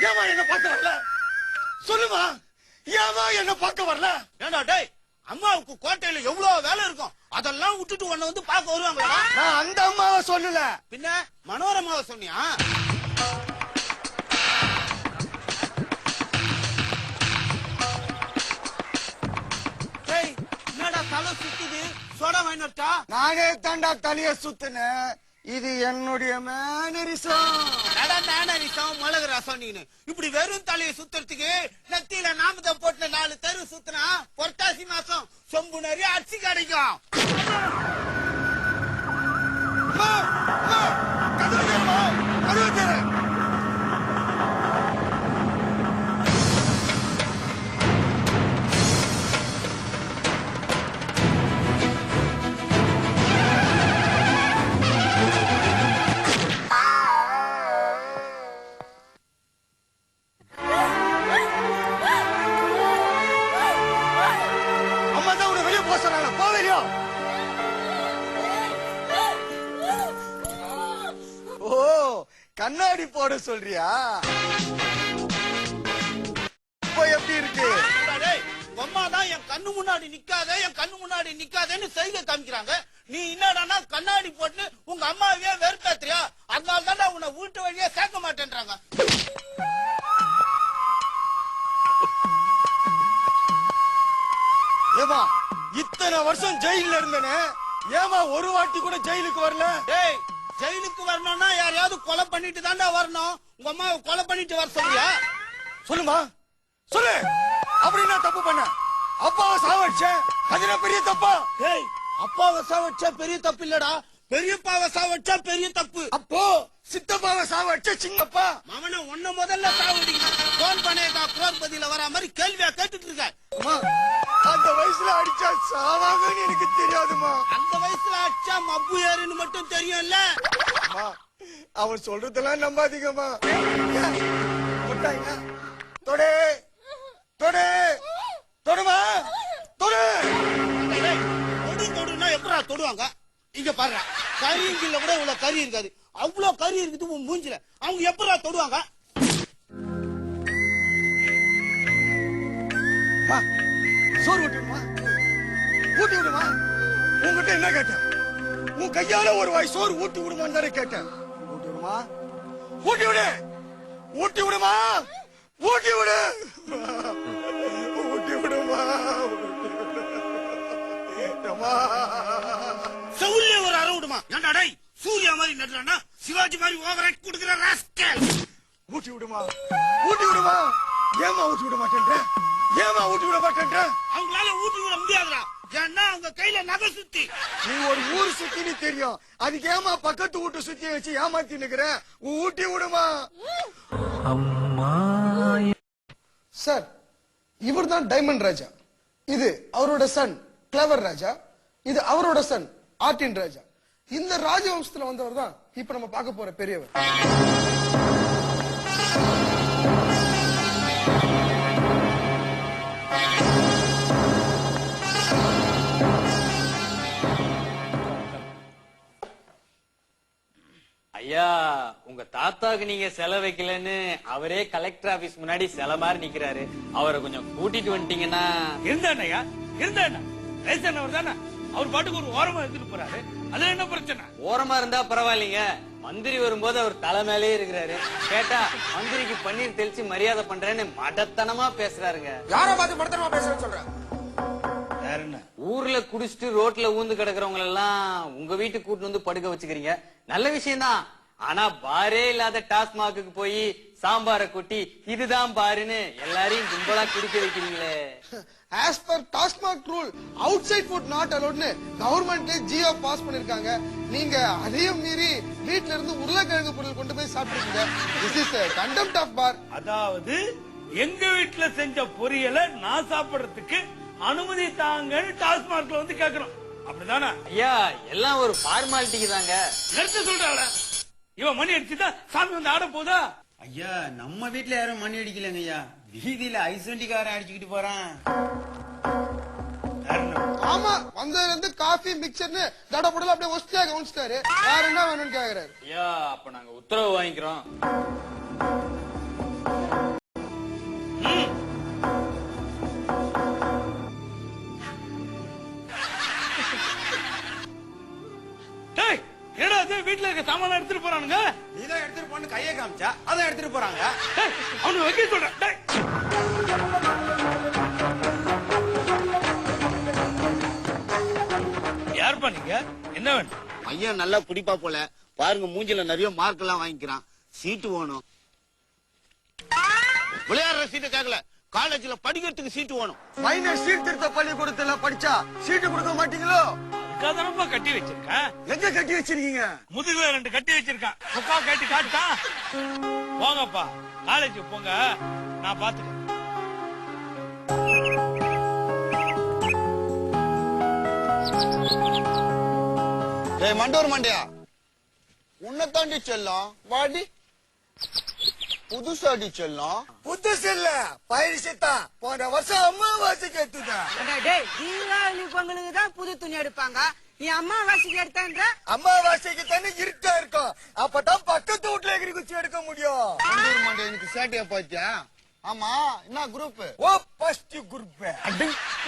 ஏமா என்ன பார்க்க வரல? சொல்லுமா, ஏமா என்ன பார்க்க வரல? ஏண்டா டேய், அம்மாவுக்கு கோட்டையில எவ்வளவு வேலை இருக்கும், அதெல்லாம் விட்டுட்டு உன்னை வந்து பார்க்க வருவாங்களா? நான் அந்த அம்மாவை சொல்லல, பின்ன மனோரமாவை சொன்னியா? என்னடா தலை சுத்துது? சோடா வாங்கிட்டா? நானே தாண்டா தலைய சுத்தினேன். இது என்னுடைய மேனரிசம். மிளகு ரசம். நீனு இப்படி வெறும் தலையை சுத்துறதுக்கு நெத்தியில நாமத்தை போட்டு 4 தெரு சுத்தினா புரட்டாசி மாசம் சொம்பு நிறைய அரிசி கிடைக்கும். கண்ணாடி போட சொல்றியா? இப்போ எப்படி இருக்கு? அம்மா தான் என் கண்ணு முன்னாடி நிக்காதேன்னு செய்கை காமிக்கிறாங்க. நீ என்னடானா கண்ணாடி போட்டு உங்க அம்மாவையே வெறுப்பேத்துறியா? அதனால தானே உன்னை வீட்டு வழியே சேர்க்க மாட்டேன்றாங்க. ஏமா இத்தனை வருஷம் ஜெயில இருந்தனே, ஏமா ஒரு வாட்டி கூட ஜெயிலுக்கு வரல? டேய், ஜெயிலுக்கு வரணும்னா யாரையாவது கொலை பண்ணிட்டு தாண்டா வரணும். உங்க அம்மாவை கொலை பண்ணிட்டு வர சொல்றியா? சொல்லுமா, சொல்லு. அப்படி நான் தப்பு பண்ண? அப்பாவை சாவடிச்ச, அது பெரிய தப்பா? டேய், அப்பாவை சாவடிச்சா பெரிய தப்பு இல்லடா, பெரியப்பாவை சாவடிச்சா பெரிய தப்பு. அப்போ சித்தப்பாவை சாவடிச்ச சிங்கப்பா மவனை ஒண்ணு முதல்ல சாவடிக்கணும். போன் பண்ணேக்கா குரோர்பதியில வர மாதிரி கேள்வியா கேட்டுட்டு இருக்க. அந்த வயசுல அடிச்சா சாவாங்கன்னு எனக்கு தெரியாதுமா. அந்த வயசுல அடிச்சா மப்பு ஏறுன்னு மட்டும் தெரியும்ல. அவன் சொல்றதெல்லாம் நம்பாதீங்கம்மா. தொடு தொடு தொடுமா, தொடு. தொடுனா எப்படா தொடுவாங்க? இங்க பாரு, கறிங்கில கூட இவ்வளவு கறி இருக்காது, அவ்வளவு கறி இருக்குது உன் மூஞ்சில. அவங்க எப்படா தொடுவாங்க? சோறு ஊட்டிவிடுமா, ஊட்டி விடுமா. உங்ககிட்ட என்ன கேட்டேன்? உன் கையால ஒரு வாய் சோறு ஊட்டி விடுமான்னு தானே கேட்டேன். ஊட்டி விடுமா, ஊட்டி விடு, ஊட்டி விடுமா, ஊட்டி விடு, ஊட்டி விடுமா. செவுல்ல ஒரு அரை விடுமா. ஏன்டா டேய், சூர்யா மாதிரி நடுறானா சிவாஜி மாதிரி ஓவராக்ட் கொடுக்கிற ராஸ்கல். ஊட்டி விடுமா, ஊட்டி விடுமா. ஏமா ஊட்டி விட மாட்டேன்ற? ஏமா ஊட்டி விட மாட்டேன்ற? அவங்களால ஊட்டி விட முடியாதுடா, ஏன்னா அவங்க கையில நகை சுத்தி. நீ ஒரு ஊர் சுத்தின்னு தெரியும், அதுக்கு ஏமா பக்கத்து வீட்டு சுத்தி வச்சு ஏமாத்தி நிக்கிற? ஊட்டி விடுமா. அம்மா சார், இவர் தான் டைமண்ட் ராஜா. இது அவரோட சன் கிளவர் ராஜா. இது அவரோட சன் ஆர்டின் ராஜா. இந்த ராஜவம்சத்துல வந்தவர் தான் இப்ப நம்ம பார்க்க போற பெரியவர். ஐயா, உங்க தாத்தாக்கு நீங்க செல வைக்கலன்னு அவரே கலெக்டர் ஆபீஸ் முன்னாடி செல மாதிரி நிக்கிறாரு. அவரை கொஞ்சம் கூட்டிட்டு வந்துட்டீங்கன்னா. இருந்தாயா இருந்தா வயசானவர் தானே, அவர் பாட்டுக்கு ஒரு ஓரமா எடுத்துட்டு போறாரு. அதுல என்ன பிரச்சனை? ஓரமா இருந்தா பரவாயில்லைங்க, மந்திரி வரும்போது அவர் தலை மேலே இருக்கிறாரு. கேட்டா மந்திரிக்கு பன்னீர் தெளிச்சு மரியாதை பண்றேன்னு மடத்தனமா பேசுறாருங்க. யார பார்த்து மடத்தனமா பேசுறேன்னு சொல்ற? ஊர்ல குடிச்சிட்டு ரோட்ல ஊந்து கிடக்குறவங்க எல்லாம் உங்க வீட்டுக்கு கூட்டு வந்து படுக்க வச்சுக்கிறீங்க, நல்ல விஷயம் தான். ஆனா பாரே இல்லாத டாஸ்மாக்கு போய் சாம்பார கொட்டி இதுதான் பாருன்னு எல்லாரையும் கும்பலா குடிக்க வைக்கிறீங்களே. As per Tasmak rule, outside food not allowed னு கவர்மெண்ட்ல ஜியோ பாஸ் பண்ணிருக்காங்க. நீங்க அதையும் மீறி வீட்ல இருந்து உருளைக்கிழங்கு பொருள் கொண்டு போய் சாப்பிடுறீங்க. This is a contempt of bar. அதாவது எங்க வீட்டுல செஞ்ச பொரியலை நான் சாப்பிடுறதுக்கு அனுமதி தாங்கன்னு டாஸ்மார்க்ல வந்து கேக்குறோம், அப்படிதானே? ஐயா, எல்லாம் ஒரு ஃபார்மாலிட்டிக்கு தாங்க. நிறுத்த சொல்றாள இவன் மணி அடிச்சுதான் சாமி வந்து ஆட போதா? ஐயா நம்ம வீட்டுல யாரும் மணி அடிக்கலங்க ஐயா, வீதியில ஐஸ் வண்டிக்காரன் அடிச்சுக்கிட்டு போறான். ஆமா, வந்ததுல இருந்து காஃபி மிக்சர்னு தடபுடல அப்படியே ஒஸ்தியா கவனிச்சிட்டாரு. வேற என்ன வேணும்னு கேக்குறாரு. ஐயா அப்ப நாங்க உத்தரவு வாங்கிக்கிறோம். டேய், என்னடா இது வீட்டுல இருக்க சாமான எடுத்துட்டு போறானுங்க? இதான் எடுத்துட்டு போன்னு கையை காமிச்சா அதான் எடுத்துட்டு போறாங்க. டேய், அவனை வைக்க சொல்றேன். டேய். யாருப்பா நீங்க? என்ன வேணும்? ஐயன் நல்லா குடிப்பா போல, பாருங்க மூஞ்சில நிறைய மார்க் எல்லாம் வாங்கிக்கிறான். சீட்டு வேணும். விளையாடுற சீட்டு கேட்கல, காலேஜ்ல படிக்கிறதுக்கு சீட்டு வேணும். மைனர் சீர்திருத்த பள்ளிக்கூடத்துல படிச்சா சீட்டு கொடுக்க மாட்டீங்களோ? அதுக்காக கட்டி வச்சிருக்கேன். எங்க கட்டி வச்சிருக்கீங்க? முதுகுல 2 கட்டி வச்சிருக்கான். முக்கா கட்டி காட்டான். போங்கப்பா, காலேஜ் போங்க, நான் பாத்துக்கிறேன். டேய் மண்டோர் மண்டையா, உன்னை தாண்டி செல்லம் வாடி. புதுசாடி செல்லம். புதுசு இல்ல, பயிற்சித்தான். போன வருஷம் அம்மாவாசைக்கு எடுத்துதான். டேய், தீபாவளி பொங்கலுக்கு தான் புது துணி எடுப்பாங்க, நீ அம்மாவாசைக்கு எடுத்தன்ற. அம்மாவாசைக்கு தானே இருட்டா இருக்கும், அப்பதான் பக்கத்து வீட்டுல எகிரி குச்சி எடுக்க முடியும். மண்டோர் மண்டை எனக்கு சேட்டையா பாத்தியா? ஆமா, என்ன குரூப்? ஓ ஃபர்ஸ்ட் குரூப்.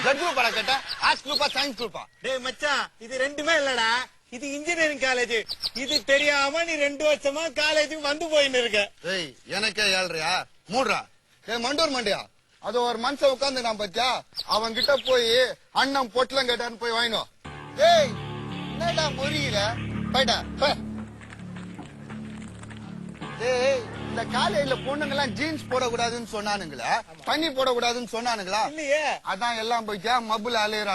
பிளட் குரூப் ஆ கேட்டா? ஆர்ட்ஸ் குரூப்பா சயின்ஸ் குரூப்பா? டேய் மச்சான், இது ரெண்டுமே இல்லடா, இது இன்ஜினியரிங் காலேஜ். இது தெரியாம நீ 2 வருஷமா காலேஜுக்கு வந்து போயின்னு இருக்க. ஏய், எனக்கே ஏழ்றியா? மூடுறா. ஏய் மண்டோர் மண்டையா, அது ஒரு மனுஷன் உட்கார்ந்து நான் பாத்தியா, அவன் கிட்ட போய் அண்ணன் பொட்டலம் கேட்டான்னு போய் வாங்கினோம். ஏய் என்னடா முறியில போயிட்டா. ஏய், இந்த காலையில பொண்ணுங்க எல்லாம் ஜீன்ஸ் போடக்கூடாதுன்னு சொன்னானுங்களா, தண்ணி போடக்கூடாதுன்னு சொன்னானுங்களா? இல்லையே. அதான் எல்லாம் போயிட்டா மப்புல அலையிற